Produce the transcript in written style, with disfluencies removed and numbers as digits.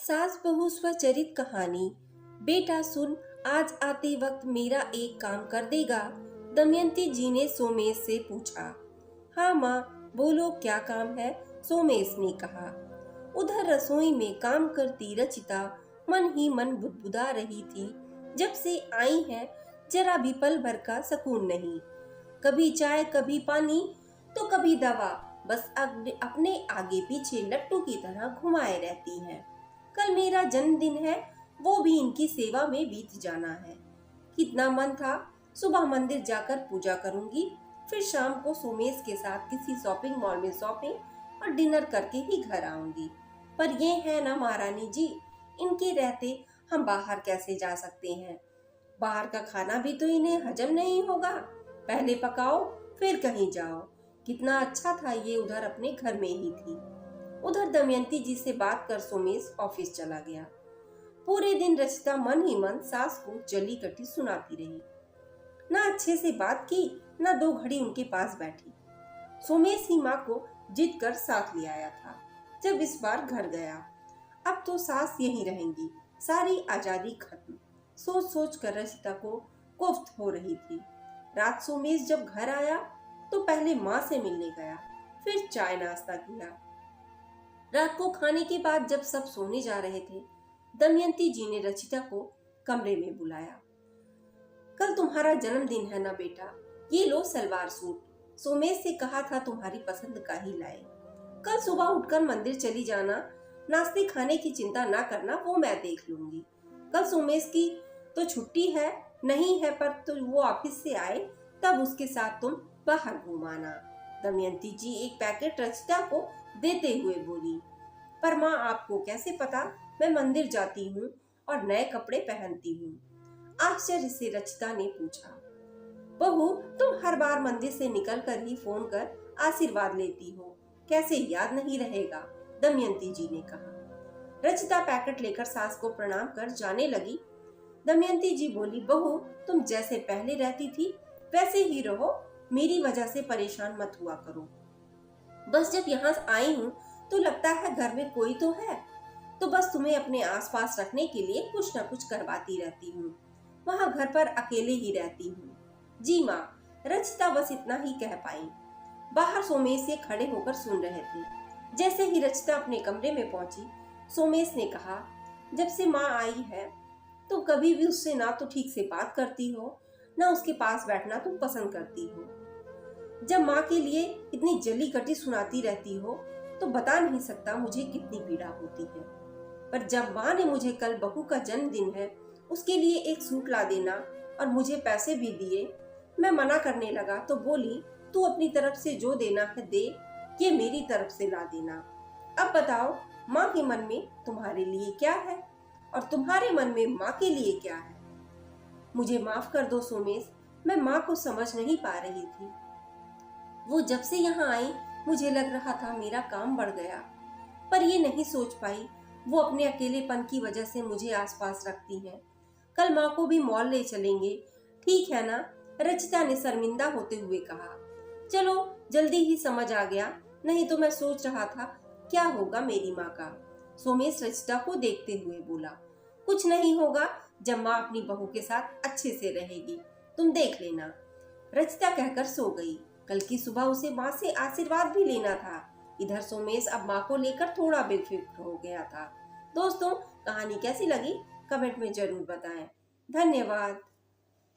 सास बहू स्वचरित कहानी। बेटा सुन, आज आते वक्त मेरा एक काम कर देगा? दमयंती जी ने सोमेश से पूछा। हाँ माँ, बोलो क्या काम है? सोमेश ने कहा। उधर रसोई में काम करती रचिता मन ही मन बुदबुदा रही थी। जब से आई है जरा भी पल भर का सुकून नहीं। कभी चाय, कभी पानी, तो कभी दवा। बस अपने आगे पीछे लट्टू की तरह घुमाए रहती हैं। कल मेरा जन्मदिन है, वो भी इनकी सेवा में बीत जाना है। कितना मन था सुबह मंदिर जाकर पूजा करूंगी, फिर शाम को सोमेश के साथ किसी शॉपिंग मॉल में शॉपिंग और डिनर करके ही घर आऊंगी। पर ये है ना महारानी जी, इनके रहते हम बाहर कैसे जा सकते हैं? बाहर का खाना भी तो इन्हें हजम नहीं होगा। पहले पकाओ फिर कहीं जाओ। कितना अच्छा था ये उधर अपने घर में ही थी। उधर दमयंती जी से बात कर सोमेश ऑफिस चला गया। पूरे दिन रचिता मन ही मन सास को जली कटी सुनाती रही। ना अच्छे से बात की, ना दो घड़ी उनके पास बैठी। सोमेश ही माँ को जिद कर साथ ले आया था जब इस बार घर गया। अब तो सास यहीं रहेंगी, सारी आजादी खत्म। सोच सोच कर रचिता को कोफ्त हो रही थी। रात सोमेश जब घर आया तो पहले माँ से मिलने गया, फिर चाय नाश्ता किया। रात को खाने के बाद जब सब सोने जा रहे थे, दमयंती जी ने रचिता को कमरे में बुलाया। कल तुम्हारा जन्मदिन है ना बेटा, ये लो सलवार सूट। सोमेश से कहा था तुम्हारी पसंद का ही लाए। कल सुबह उठकर मंदिर चली जाना, नाश्ते खाने की चिंता ना करना, वो मैं देख लूंगी। कल सोमेश की तो छुट्टी है नहीं है, पर तो वो ऑफिस से आए तब उसके साथ तुम बाहर घुमाना। दमयंती जी एक पैकेट रचिता को देते हुए बोली। पर माँ, आपको कैसे पता मैं मंदिर जाती हूँ और नए कपड़े पहनती हूँ? आश्चर्य से रचिता ने पूछा। बहू, तुम हर बार मंदिर से निकलकर ही फोन कर आशीर्वाद लेती हो, कैसे याद नहीं रहेगा? दमयंती जी ने कहा। रचिता पैकेट लेकर सास को प्रणाम कर जाने लगी। दमयंती जी बोली, बहू तुम जैसे पहले रहती थी वैसे ही रहो, मेरी वजह से परेशान मत हुआ करो। बस जब यहाँ आई हूँ तो लगता है घर में कोई तो है, तो बस तुम्हें अपने आसपास रखने के लिए कुछ न कुछ करवाती रहती हूँ। वहाँ घर पर अकेले ही रहती हूँ। जी माँ, रचिता बस इतना ही कह पाई। बाहर सोमेश से खड़े होकर सुन रहे थे। जैसे ही रचिता अपने कमरे में पहुंची, सोमेश ने कहा, जब से माँ आई है तुम कभी भी उससे ना तो ठीक से बात करती हो, ना उसके पास बैठना तुम पसंद करती हो। जब माँ के लिए इतनी जली कटी सुनाती रहती हो तो बता नहीं सकता मुझे कितनी पीड़ा होती है। पर जब माँ ने मुझे कल बहू का जन्मदिन है उसके लिए एक सूट ला देना और मुझे पैसे भी दिए, मैं मना करने लगा तो बोली, तू अपनी तरफ से जो देना है दे, ये मेरी तरफ से ला देना। अब बताओ, माँ के मन में तुम्हारे लिए क्या है और तुम्हारे मन में माँ के लिए क्या है? मुझे माफ कर दो सोमेश, मैं माँ को समझ नहीं पा रही थी। वो जब से यहाँ आई मुझे लग रहा था मेरा काम बढ़ गया, पर ये नहीं सोच पाई वो अपने अकेलेपन की वजह से मुझे आसपास रखती हैं। कल माँ को भी मॉल ले चलेंगे, ठीक है ना? रचिता ने शर्मिंदा होते हुए कहा। चलो, जल्दी ही समझ आ गया, नहीं तो मैं सोच रहा था क्या होगा मेरी माँ का। सोमेश रचिता को देखते हुए बोला। कुछ नहीं होगा, जब माँ अपनी बहू के साथ अच्छे से रहेगी, तुम देख लेना। रचिता कहकर सो गई। कल की सुबह उसे माँ से आशीर्वाद भी लेना था। इधर सोमेश अब माँ को लेकर थोड़ा बेफिक्र हो गया था। दोस्तों, कहानी कैसी लगी कमेंट में जरूर बताएं। धन्यवाद।